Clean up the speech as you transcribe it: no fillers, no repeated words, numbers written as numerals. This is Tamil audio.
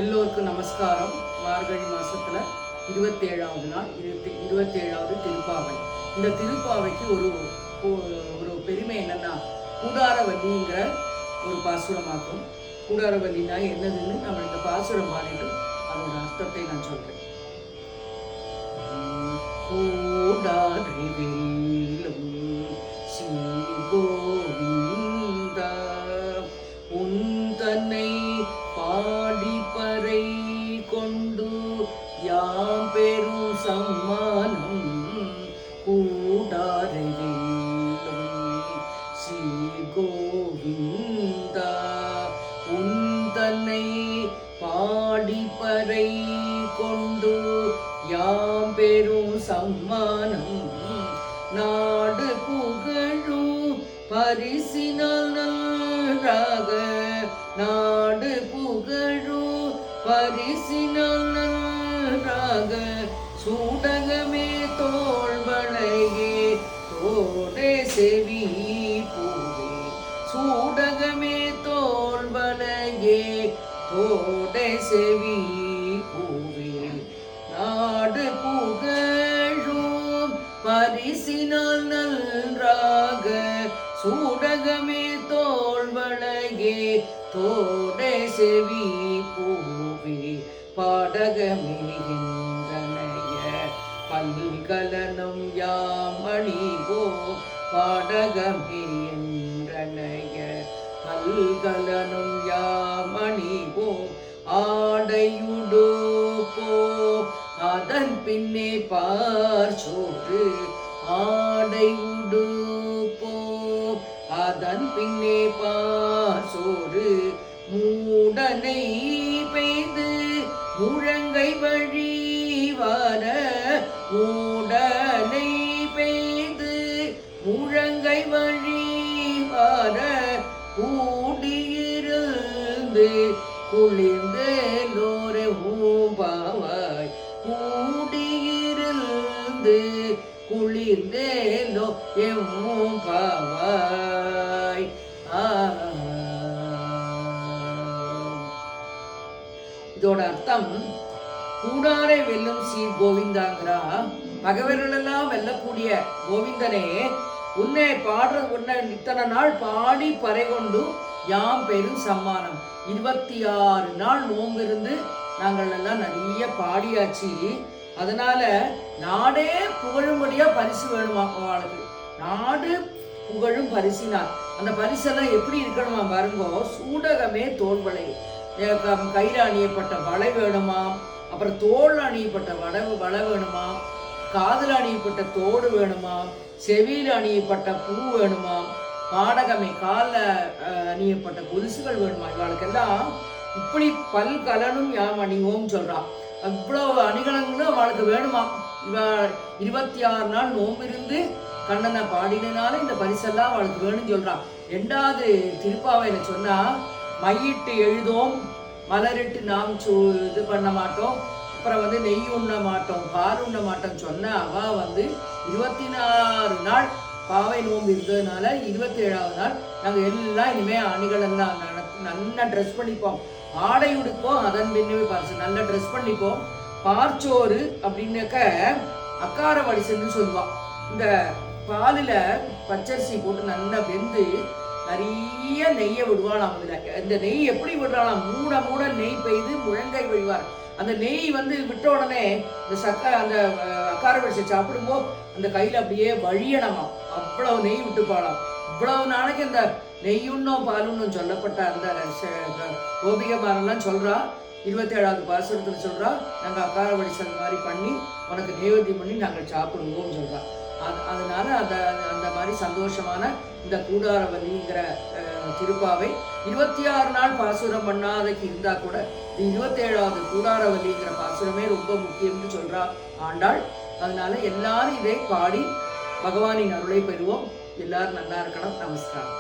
எல்லோருக்கும் நமஸ்காரம். மார்கழி மாசத்துல 27வது நாள் 27வது திருப்பாவை. இந்த திருப்பாவைக்கு ஒரு பெருமை என்னன்னா, கூடாரவல்லிங்கிற ஒரு பாசுரமாகும். கூடாரவல்லினா என்னதுன்னு நம்ம இந்த பாசுரம் பாடிட்டு அதோட அர்த்தத்தை நான் சொல்றேன். கூடாரிலும் கோவிந்தா உந்தனை பாடிப்பறை கொண்டு யாம் பெரும் சம்மானம். கூடாரிலும் ஸ்ரீ கோவிந்தா உந்தனை பாடிப்பறை கொண்டு யாம் பெரும் சம்மானம். நாடு புகழும் பரிசினால் நன்றாக, நாடு புகழும் பரிசினால் நன்றாக, சூடகமே தோள்வளையே தோடே செவி பூவே, சூடகமே தோள்வளையே தோடே செவி பூவே, நாடு புகழும் பரிசினால் நன்றாக, சூடகமே தோள்வளையே தோடே செவி பூவே, பாடகமே என்றனைய பல்கலனும் யாமணிவோ, பாடகமே என்றனைய பல்கலனும் யாமணிவோ, ஆடையுடு போ அதன் பின்னே பார்ச்சோறு, ஆடையுடு போ அதன் பின்னே பார்ச்சோறு, மூடனை பெய்து முழங்கை வழி வர, மூடனை பெய்து முழங்கை வழி வர, கூடியிருந்து குளிர்ந்து லோரே ஊபாவாய், கூடியிருந்து குளிர்ந்தேலோ எம்மும் பாவாய். இதோட அர்த்தம், கூடாரை வெல்லும் சீர் கோவிந்தாங்கிறா, பகவர்களெல்லாம் வெல்லக்கூடிய கோவிந்தனே, உன்னை உன்னை இத்தனை நாள் பாடி பறை கொண்டு யாம் பெரும் சம்மானம். 26 நாள் நோம்பிருந்து நாங்கள் எல்லாம் நிறைய பாடியாச்சு. அதனால நாடே புகழும்படியா பரிசு வேணுமா அவளுக்கு. நாடு புகழும் பரிசினால் அந்த பரிசெல்லாம் எப்படி இருக்கணுமா பாருங்கோ. சூடகமே தோள்வளை, கையில் அணியப்பட்ட வளை வேணுமா, அப்புறம் தோல் அணியப்பட்ட வளை வேணுமா, காதில் அணியப்பட்ட தோடு வேணுமா, செவியில் அணியப்பட்ட பூ வேணுமா, பாடகமே காலில் அணியப்பட்ட கொலுசுகள் வேணுமா. இவளுக்கெல்லாம் இப்படி பல்கலனும் யாம் அணிவோம் சொல்றான். அவ்வளவு அணிகலங்களும் அவளுக்கு வேணுமா. இவ 26 நாள் நோம்பிருந்து கண்ணனை பாடினால இந்த பரிசெல்லாம் அவளுக்கு வேணும்னு சொல்றான். 2வது திருப்பாவையில சொன்னா, மையிட்டு எழுதோம் மலரிட்டு நாம் இது பண்ண மாட்டோம், அப்புறம் நெய் உண்ண மாட்டோம் பால் உண்ண மாட்டோம் சொன்ன அவ 24 நாள் பாவை நோம்பு இருந்ததுனால 27வது நாள் நாங்கள் எல்லாம் இனிமே அணிகளெல்லாம் நல்லா ட்ரெஸ் பண்ணிப்போம், ஆடை உடுப்போம், அதன் பின்னே பார்த்து நல்லா ட்ரெஸ் பண்ணிப்போம். பார்ச்சோறு அப்படின்னாக்க அக்கார வடிசன்னு சொல்லுவான். இந்த பாலில் பச்சரிசி போட்டு நல்லா வெந்து நிறைய நெய்யை விடுவாளாம். அதில் இந்த நெய் எப்படி விடுறாளாம், மூட மூட நெய் பெய்து முழங்கை விழுவார். அந்த நெய் விட்ட உடனே இந்த அந்த அக்கார வடிசை சாப்பிடும்போது அந்த கையில் அப்படியே வழியணமா, அவ்வளவு நெய் விட்டுப்பாளாம். இவ்வளவு நாளைக்கு இந்த நெய்யுண்ணும் பாலுன்னும் சொல்லப்பட்ட அந்த கோபிகமாரெல்லாம் சொல்றா. 27வது பாசுரத்தில் சொல்றா, நாங்கள் அக்கார வடிசல் மாதிரி பண்ணி உனக்கு நைவேத்தியம் பண்ணி நாங்கள் சாப்பிடுவோம் சொல்றா. அதனால அந்த மாதிரி சந்தோஷமான இந்த கூடாரவல்லிங்கிற திருப்பாவை 26 நாள் பாசுரம் பண்ணாதைக்கு இருந்தா கூட 27வது கூடாரவல்லிங்கிற பாசுரமே ரொம்ப முக்கியம்னு சொல்றா ஆண்டாள். அதனால எல்லாரும் இதை பாடி பகவானின் அருளை பெறுவோம். எல்லாரும் நல்லா இருக்கணும். நமஸ்காரம்.